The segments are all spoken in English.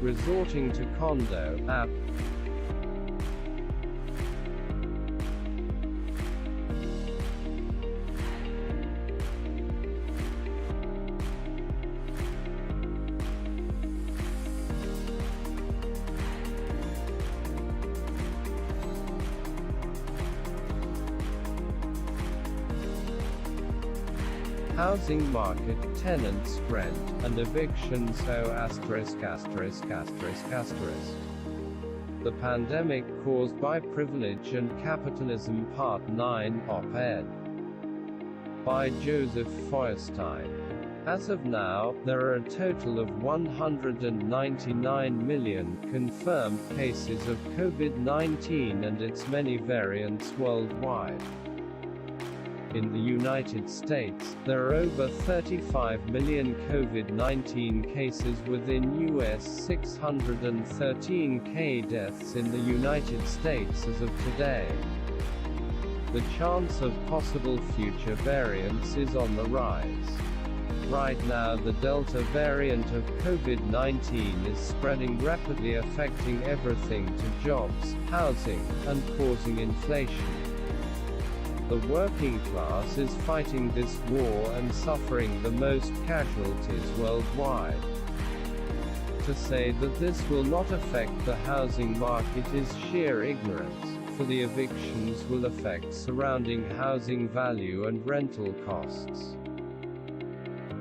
resorting to condo app. Housing market, tenants, rent, and evictions. The pandemic caused by privilege and capitalism, Part 9, op-ed. By Joseph Feuerstein. As of now, there are a total of 199 million confirmed cases of COVID-19 and its many variants worldwide. In the United States, there are over 35 million COVID-19 cases within US 613,000 deaths in the United States as of today. The chance of possible future variants is on the rise. Right now the Delta variant of COVID-19 is spreading rapidly, affecting everything to jobs, housing, and causing inflation. The working class is fighting this war and suffering the most casualties worldwide. To say that this will not affect the housing market is sheer ignorance, for the evictions will affect surrounding housing value and rental costs.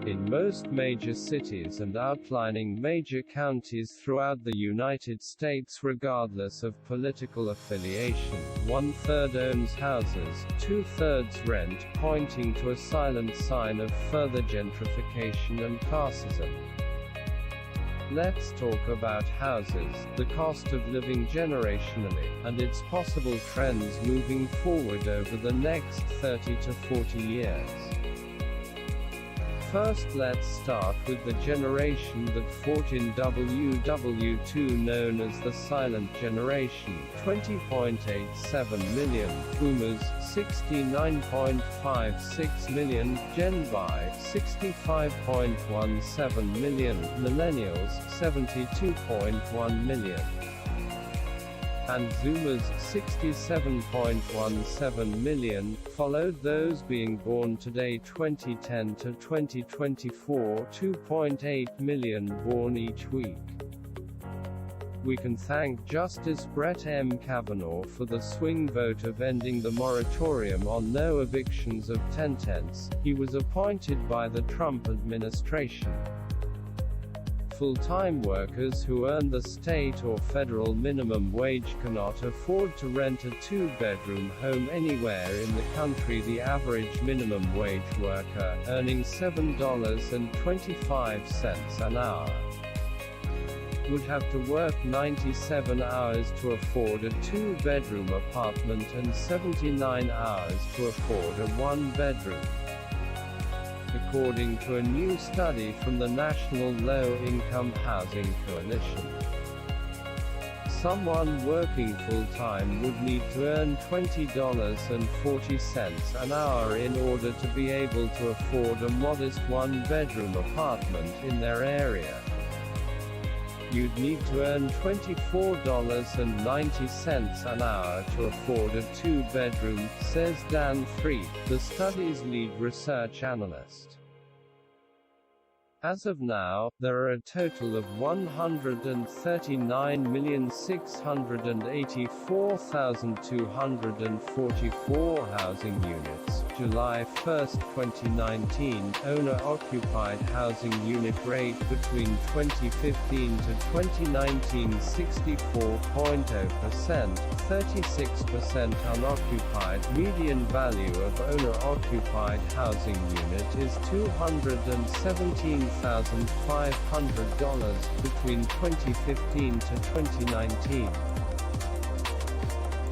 In most major cities and outlining major counties throughout the United States, regardless of political affiliation, 1/3 owns houses, 2/3 rent, pointing to a silent sign of further gentrification and classism. Let's talk about houses, the cost of living generationally, and its possible trends moving forward over the next 30 to 40 years. First, let's start with the generation that fought in WW2, known as the Silent Generation, 20.87 million, Boomers, 69.56 million, Gen Y, 65.17 million, Millennials, 72.1 million. And Zoomers, 67.17 million, followed those being born today 2010 to 2024, 2.8 million born each week. We can thank Justice Brett M. Kavanaugh for the swing vote of ending the moratorium on no evictions of 10/10. He was appointed by the Trump administration. Full-time workers who earn the state or federal minimum wage cannot afford to rent a 2-bedroom home anywhere in the country. The average minimum wage worker, earning $7.25 an hour, would have to work 97 hours to afford a 2-bedroom apartment and 79 hours to afford a 1-bedroom. According to a new study from the National Low-Income Housing Coalition. Someone working full-time would need to earn $20.40 an hour in order to be able to afford a modest 1-bedroom apartment in their area. You'd need to earn $24.90 an hour to afford a 2-bedroom, says Dan Freed, the study's lead research analyst. As of now, there are a total of 139,684,244 housing units. July 1, 2019, owner-occupied housing unit rate between 2015 to 2019 64.0%, 36% unoccupied. Median value of owner-occupied housing unit is $217,500 between 2015 to 2019.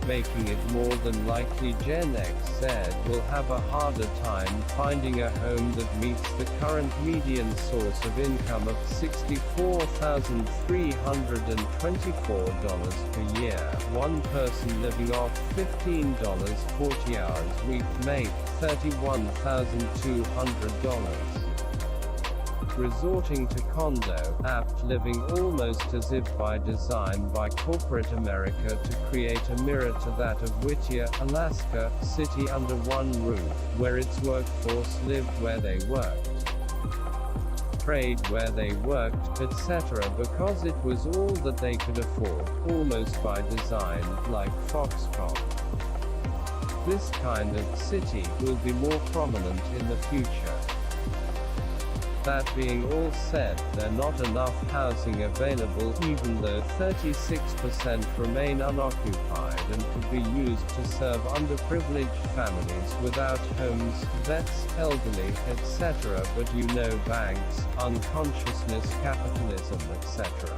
Making it more than likely Gen XZ will have a harder time finding a home that meets the current median source of income of $64,324 per year. One person living off $15 40 hours week make $31,200. resorting to condo-apt living almost as if by design by corporate America to create a mirror to that of Whittier, Alaska, city under one roof, where its workforce lived where they worked, prayed where they worked, etc. because it was all that they could afford, almost by design, like Foxconn. This kind of city will be more prominent in the future. That being all said, there are not enough housing available, even though 36% remain unoccupied and could be used to serve underprivileged families without homes, vets, elderly, etc. But you know, banks, unconsciousness, capitalism, etc.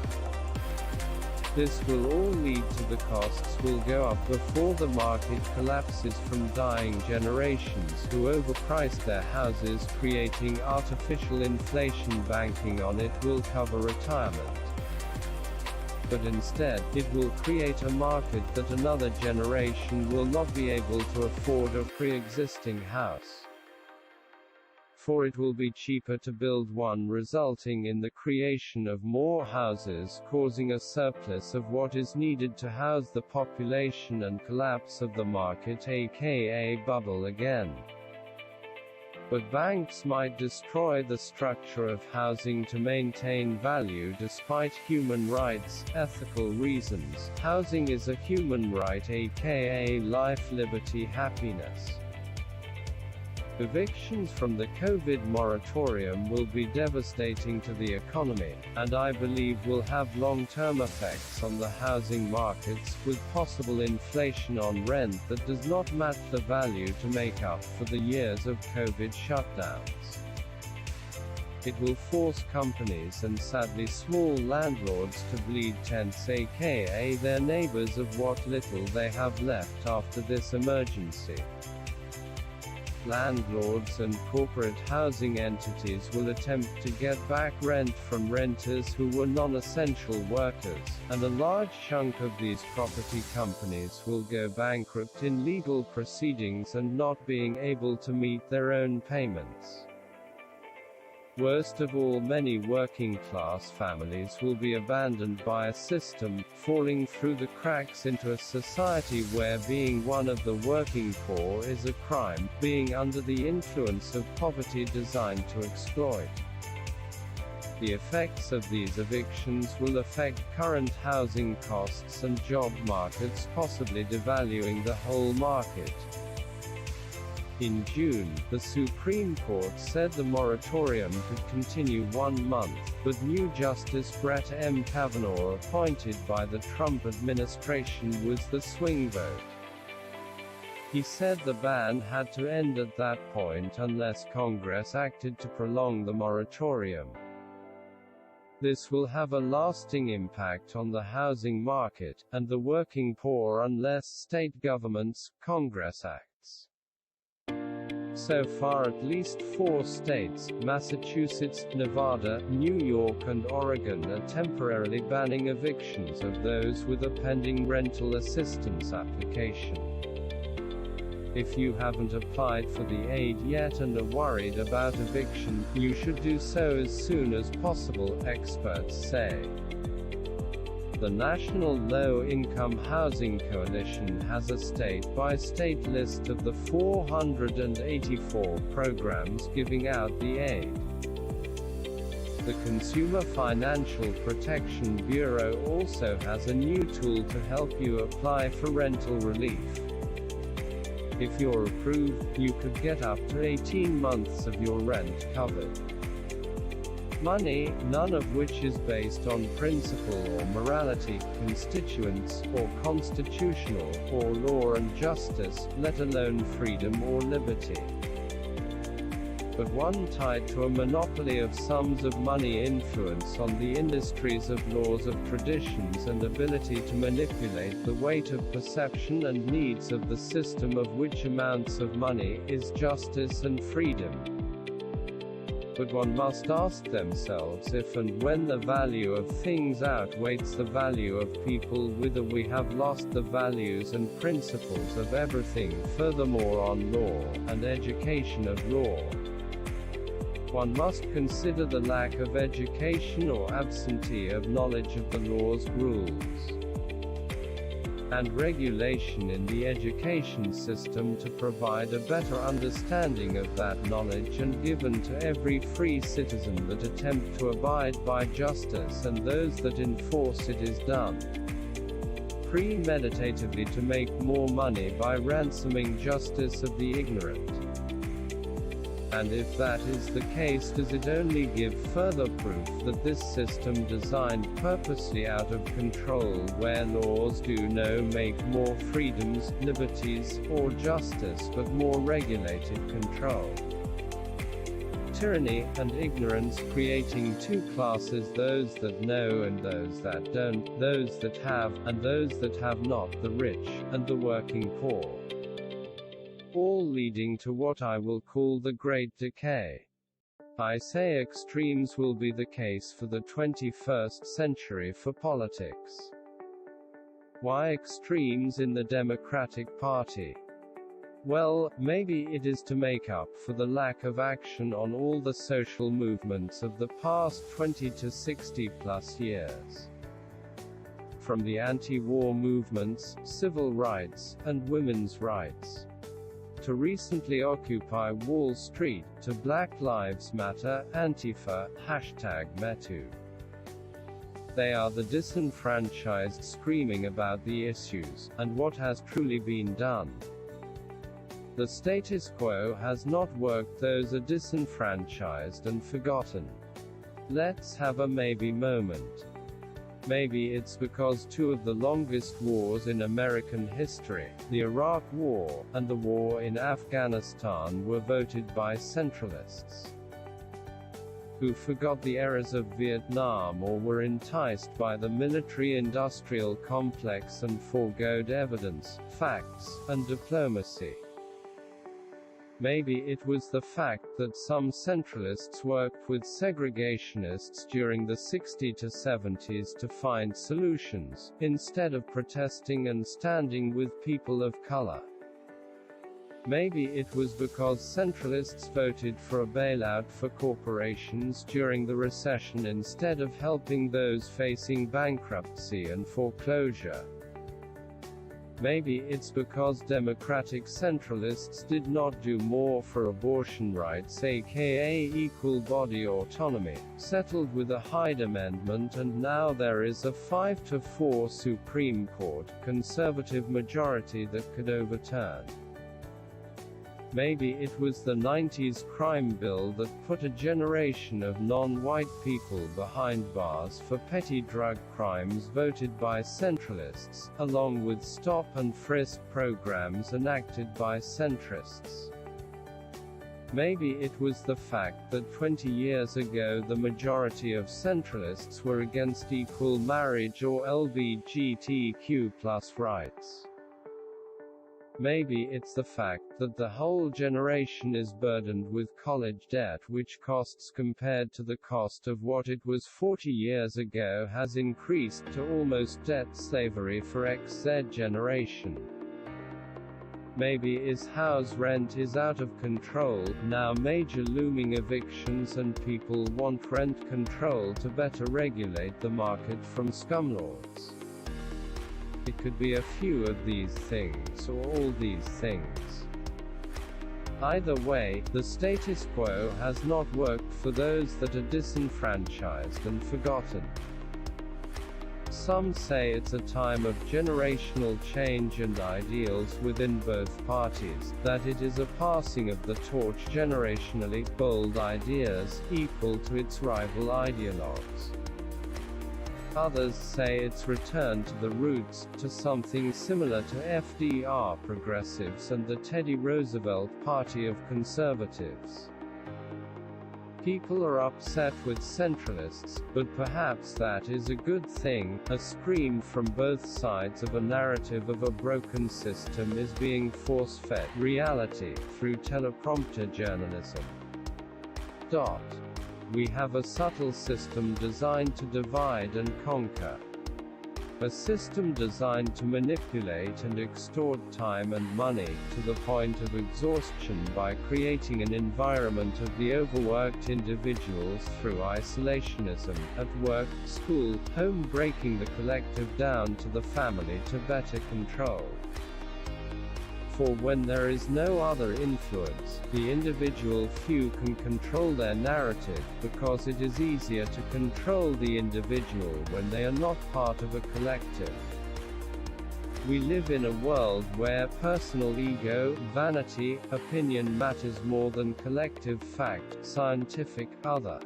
This will all lead to the costs will go up before the market collapses from dying generations who overpriced their houses, creating artificial inflation. Banking on it will cover retirement. But instead, it will create a market that another generation will not be able to afford a pre-existing house. For it will be cheaper to build one, resulting in the creation of more houses, causing a surplus of what is needed to house the population and collapse of the market, aka bubble again. But banks might destroy the structure of housing to maintain value despite human rights, ethical reasons. Housing is a human right, aka life, liberty, happiness. Evictions from the COVID moratorium will be devastating to the economy, and I believe will have long-term effects on the housing markets, with possible inflation on rent that does not match the value to make up for the years of COVID shutdowns. It will force companies and sadly small landlords to bleed tenants, aka their neighbors, of what little they have left after this emergency. Landlords and corporate housing entities will attempt to get back rent from renters who were non-essential workers, and a large chunk of these property companies will go bankrupt in legal proceedings and not being able to meet their own payments. Worst of all, many working-class families will be abandoned by a system, falling through the cracks into a society where being one of the working poor is a crime, being under the influence of poverty designed to exploit. The effects of these evictions will affect current housing costs and job markets, possibly devaluing the whole market. In June, the Supreme Court said the moratorium could continue 1 month, but new Justice Brett M. Kavanaugh, appointed by the Trump administration, was the swing vote. He said the ban had to end at that point unless Congress acted to prolong the moratorium. This will have a lasting impact on the housing market, and the working poor unless state governments, Congress acts. So far at least 4 states, Massachusetts, Nevada, New York and Oregon, are temporarily banning evictions of those with a pending rental assistance application. If you haven't applied for the aid yet and are worried about eviction, you should do so as soon as possible, experts say. The National Low-Income Housing Coalition has a state-by-state list of the 484 programs giving out the aid. The Consumer Financial Protection Bureau also has a new tool to help you apply for rental relief. If you're approved, you could get up to 18 months of your rent covered. Money, none of which is based on principle or morality, constituents, or constitutional, or law and justice, let alone freedom or liberty. But one tied to a monopoly of sums of money, influence on the industries of laws, of traditions and ability to manipulate the weight of perception and needs of the system, of which amounts of money is justice and freedom. But one must ask themselves if and when the value of things outweighs the value of people, whether we have lost the values and principles of everything. Furthermore, on law and education of law. one must consider the lack of education or absentee of knowledge of the laws, rules, and regulation in the education system to provide a better understanding of that knowledge and given to every free citizen that attempt to abide by justice and those that enforce it is done premeditatively to make more money by ransoming justice of the ignorant. And if that is the case, does it only give further proof that this system designed purposely out of control where laws do no make more freedoms, liberties, or justice but more regulated control? Tyranny, and ignorance creating two classes, those that know and those that don't, those that have, and those that have not, the rich, and the working poor. All leading to what I will call the Great Decay. I say extremes will be the case for the 21st century for politics. Why extremes in the Democratic Party? Well, maybe it is to make up for the lack of action on all the social movements of the past 20 to 60 plus years. From the anti-war movements, civil rights, and women's rights, to recently Occupy Wall Street, to Black Lives Matter, Antifa, #MeToo. They are the disenfranchised screaming about the issues, and what has truly been done. The status quo has not worked, those are disenfranchised and forgotten. Let's have a maybe moment. Maybe it's because two of the longest wars in American history, the Iraq War, and the war in Afghanistan, were voted by centralists who forgot the errors of Vietnam or were enticed by the military-industrial complex and foregoed evidence, facts, and diplomacy. Maybe it was the fact that some centralists worked with segregationists during the 60s to 70s to find solutions, instead of protesting and standing with people of color. Maybe it was because centralists voted for a bailout for corporations during the recession instead of helping those facing bankruptcy and foreclosure. Maybe it's because Democratic centralists did not do more for abortion rights, aka equal body autonomy, settled with a Hyde Amendment, and now there is a 5-4 Supreme Court conservative majority that could overturn. Maybe it was the 90s crime bill that put a generation of non-white people behind bars for petty drug crimes voted by centralists, along with stop and frisk programs enacted by centrists. Maybe it was the fact that 20 years ago the majority of centralists were against equal marriage or LGBTQ+ rights. Maybe it's the fact that the whole generation is burdened with college debt, which costs compared to the cost of what it was 40 years ago has increased to almost debt slavery for XZ generation. Maybe it's house rent is out of control, now major looming evictions, and people want rent control to better regulate the market from scumlords. It could be a few of these things, or all these things. Either way, the status quo has not worked for those that are disenfranchised and forgotten. Some say it's a time of generational change and ideals within both parties, that it is a passing of the torch generationally, bold ideas, equal to its rival ideologues. Others say it's return to the roots, to something similar to FDR progressives and the Teddy Roosevelt Party of Conservatives. People are upset with centralists, but perhaps that is a good thing. A scream from both sides of a narrative of a broken system is being force-fed reality through teleprompter journalism. We have a subtle system designed to divide and conquer. A system designed to manipulate and extort time and money, to the point of exhaustion by creating an environment of the overworked individuals through isolationism, at work, school, home, breaking the collective down to the family to better control. For when there is no other influence, the individual few can control their narrative, because it is easier to control the individual when they are not part of a collective. We live in a world where personal ego, vanity, opinion matters more than collective fact, scientific, other.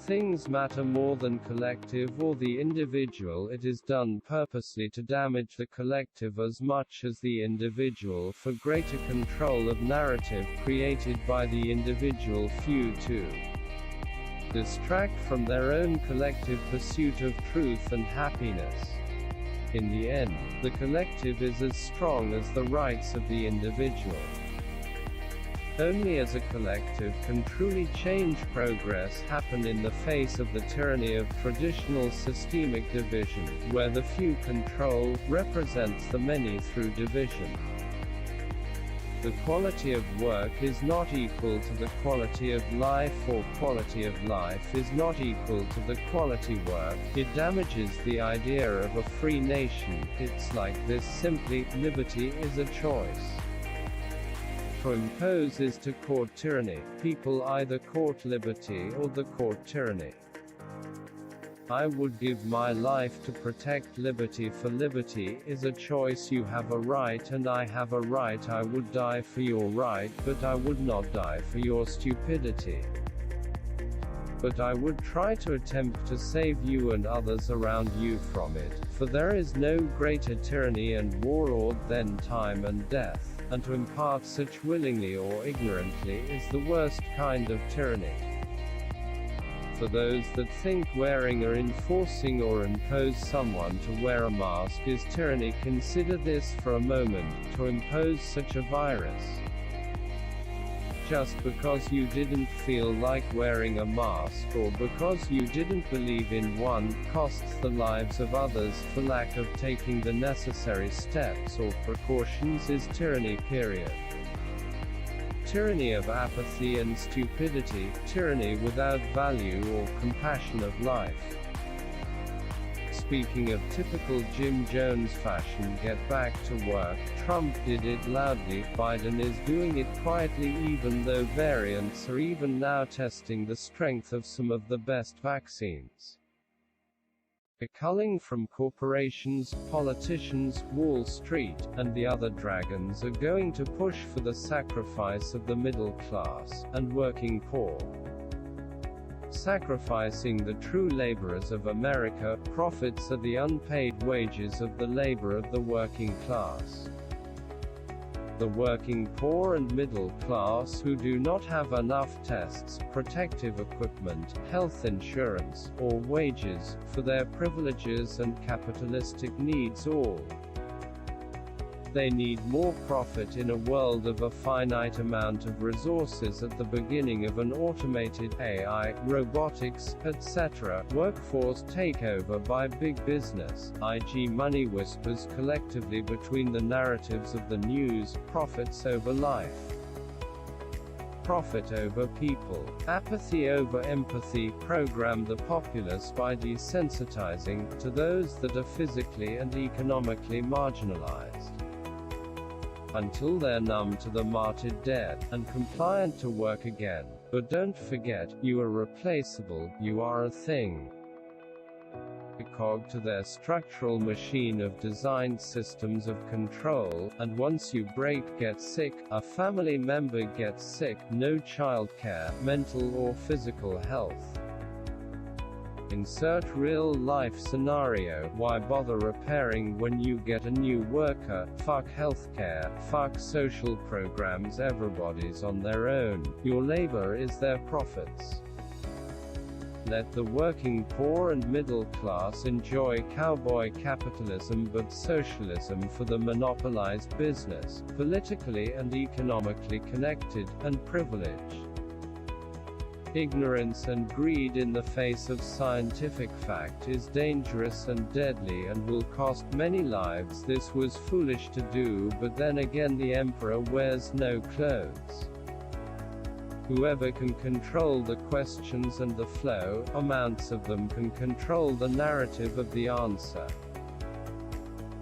Things matter more than collective or the individual. It is done purposely to damage the collective as much as the individual for greater control of narrative created by the individual few to distract from their own collective pursuit of truth and happiness. In the end, the collective is as strong as the rights of the individual. Only as a collective can truly change progress happen in the face of the tyranny of traditional systemic division, where the few control, represents the many through division. The quality of work is not equal to the quality of life, or quality of life is not equal to the quality work. It damages the idea of a free nation. It's like this simply, liberty is a choice. To impose is to court tyranny. People either court liberty or the court tyranny. I would give my life to protect liberty, for liberty is a choice. You have a right and I have a right. I would die for your right, but I would not die for your stupidity. But I would try to attempt to save you and others around you from it, for there is no greater tyranny and warlord than time and death. And to impart such willingly or ignorantly is the worst kind of tyranny. For those that think wearing or enforcing or impose someone to wear a mask is tyranny, consider this for a moment. To impose such a virus, just because you didn't feel like wearing a mask or because you didn't believe in one, costs the lives of others for lack of taking the necessary steps or precautions is tyranny, period. Tyranny of apathy and stupidity, tyranny without value or compassion of life. Speaking of typical Jim Jones fashion, get back to work. Trump did it loudly, Biden is doing it quietly, even though variants are even now testing the strength of some of the best vaccines. A culling from corporations, politicians, Wall Street, and the other dragons are going to push for the sacrifice of the middle class and working poor. Sacrificing the true laborers of America. Profits are the unpaid wages of the labor of the working class. The working poor and middle class who do not have enough tests, protective equipment, health insurance, or wages, for their privileges and capitalistic needs all. They need more profit in a world of a finite amount of resources at the beginning of an automated AI, robotics, etc. workforce takeover by big business. IG money whispers collectively between the narratives of the news, profits over life. Profit over people, apathy over empathy. Program the populace by desensitizing to those that are physically and economically marginalized, until they're numb to the martyred dead, and compliant to work again. But don't forget, you are replaceable, you are a thing. A cog to their structural machine of designed systems of control, and once you break, get sick, a family member gets sick, no child care, mental or physical health. Insert real-life scenario. Why bother repairing when you get a new worker? Fuck healthcare, fuck social programs. Everybody's on their own. Your labor is their profits. Let the working poor and middle class enjoy cowboy capitalism, but socialism for the monopolized business, politically and economically connected, and privileged. Ignorance and greed in the face of scientific fact is dangerous and deadly and will cost many lives. This was foolish to do, but then again the emperor wears no clothes. Whoever can control the questions and the flow, amounts of them can control the narrative of the answer.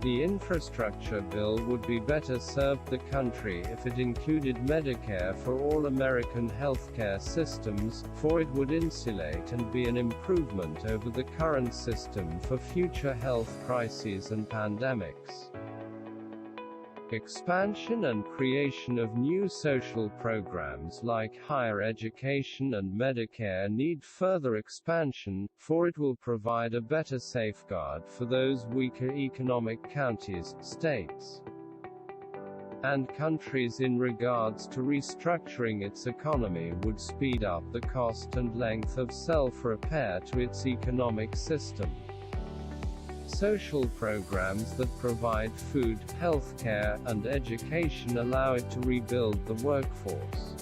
The infrastructure bill would be better served the country if it included Medicare for all American healthcare systems, for it would insulate and be an improvement over the current system for future health crises and pandemics. Expansion and creation of new social programs like higher education and Medicare need further expansion, for it will provide a better safeguard for those weaker economic counties, states, and countries. In regards to restructuring its economy would speed up the cost and length of self-repair to its economic system. Social programs that provide food, healthcare, and education allow it to rebuild the workforce.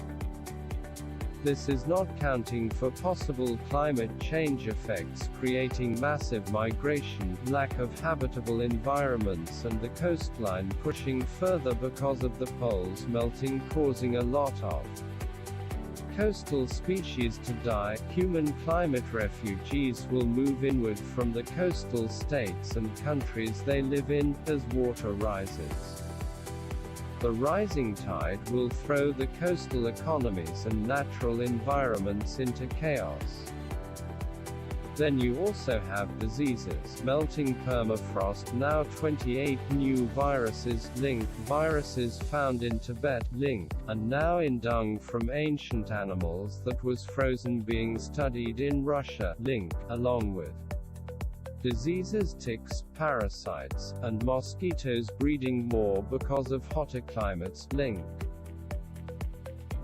This is not counting for possible climate change effects creating massive migration, lack of habitable environments, and the coastline pushing further because of the poles melting, causing a lot of coastal species to die. Human climate refugees will move inward from the coastal states and countries they live in, as water rises. The rising tide will throw the coastal economies and natural environments into chaos. Then you also have diseases, melting permafrost, now 28 new viruses, viruses found in Tibet, and now in dung from ancient animals that was frozen being studied in Russia, along with diseases, ticks, parasites, and mosquitoes breeding more because of hotter climates,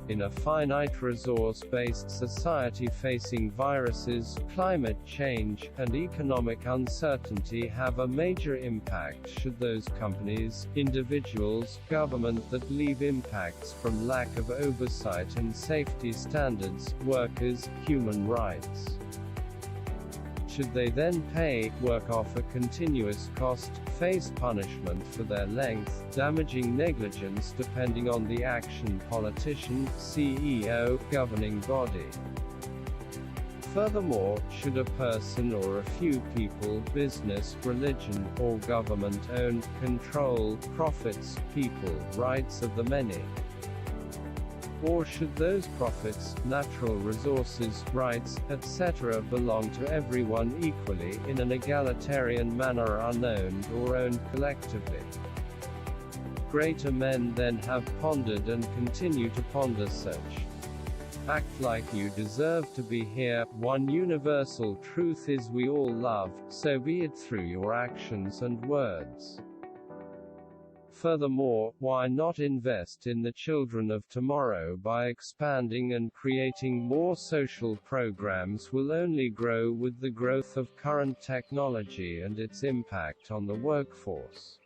In a finite resource-based society facing viruses, climate change, and economic uncertainty have a major impact should those companies, individuals, government that leave impacts from lack of oversight and safety standards, workers, human rights. Should they then pay, work off a continuous cost, face punishment for their length, damaging negligence depending on the action politician, CEO, governing body. Furthermore, should a person or a few people, business, religion, or government own, control, profits, people, rights of the many? Or should those profits, natural resources, rights, etc. belong to everyone equally, in an egalitarian manner unowned or owned collectively? Greater men then have pondered and continue to ponder such. Act like you deserve to be here. One universal truth is we all love, so be it through your actions and words. Furthermore, why not invest in the children of tomorrow by expanding and creating more social programs will only grow with the growth of current technology and its impact on the workforce.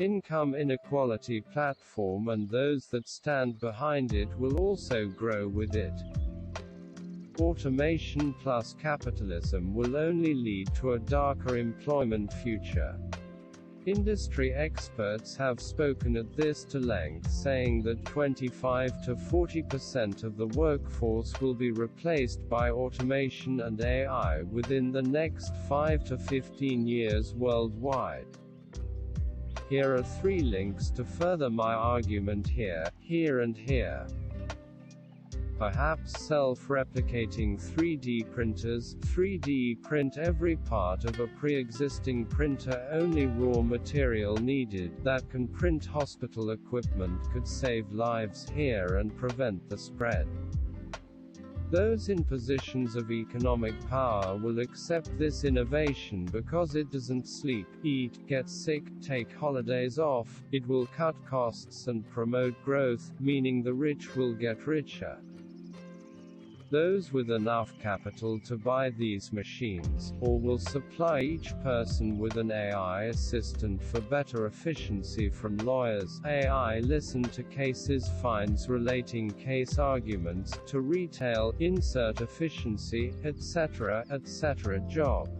Income inequality platform and those that stand behind it will also grow with it. Automation plus capitalism will only lead to a darker employment future. Industry experts have spoken at this to length, saying that 25 to 40% of the workforce will be replaced by automation and AI within the next 5 to 15 years worldwide. Here are 3 links to further my argument here and here. Perhaps self-replicating 3D printers, 3D print every part of a pre-existing printer, only raw material needed, that can print hospital equipment could save lives here and prevent the spread. Those in positions of economic power will accept this innovation because it doesn't sleep, eat, get sick, take holidays off, it will cut costs and promote growth, meaning the rich will get richer. those with enough capital to buy these machines, or will supply each person with an AI assistant for better efficiency from lawyers, AI listen to cases, fines relating case arguments, to retail, insert efficiency, etc., etc. job.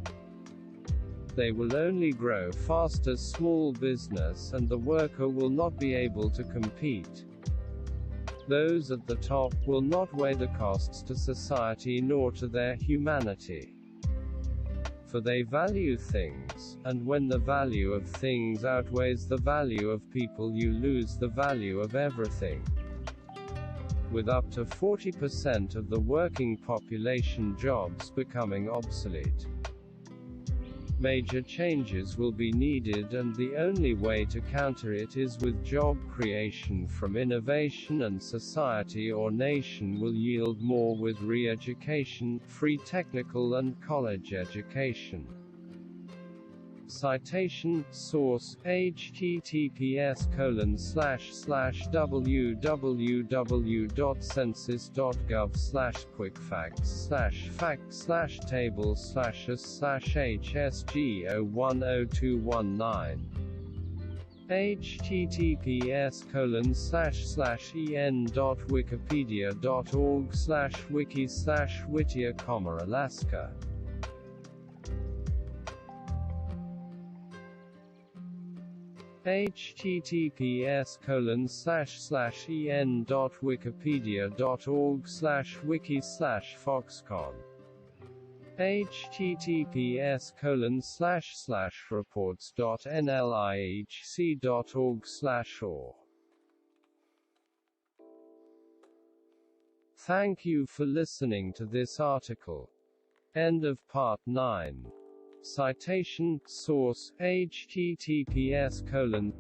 They will only grow fast as small business, and the worker will not be able to compete. Those at the top will not weigh the costs to society nor to their humanity. For they value things, and when the value of things outweighs the value of people, you lose the value of everything. With up to 40% of the working population jobs becoming obsolete, major changes will be needed, and the only way to counter it is with job creation from innovation, and society or nation will yield more with re-education, free technical and college education. Citation, source, https://www.census.gov/quickfacts/facts/table/us/hsg0102119 https://en.wikipedia.org/wiki/Whittier, Alaska https://en.wikipedia.org/wiki/Foxconn https://reports.nlihc.org/or. Thank you for listening to this article. End of Part 9. Citation, source, https://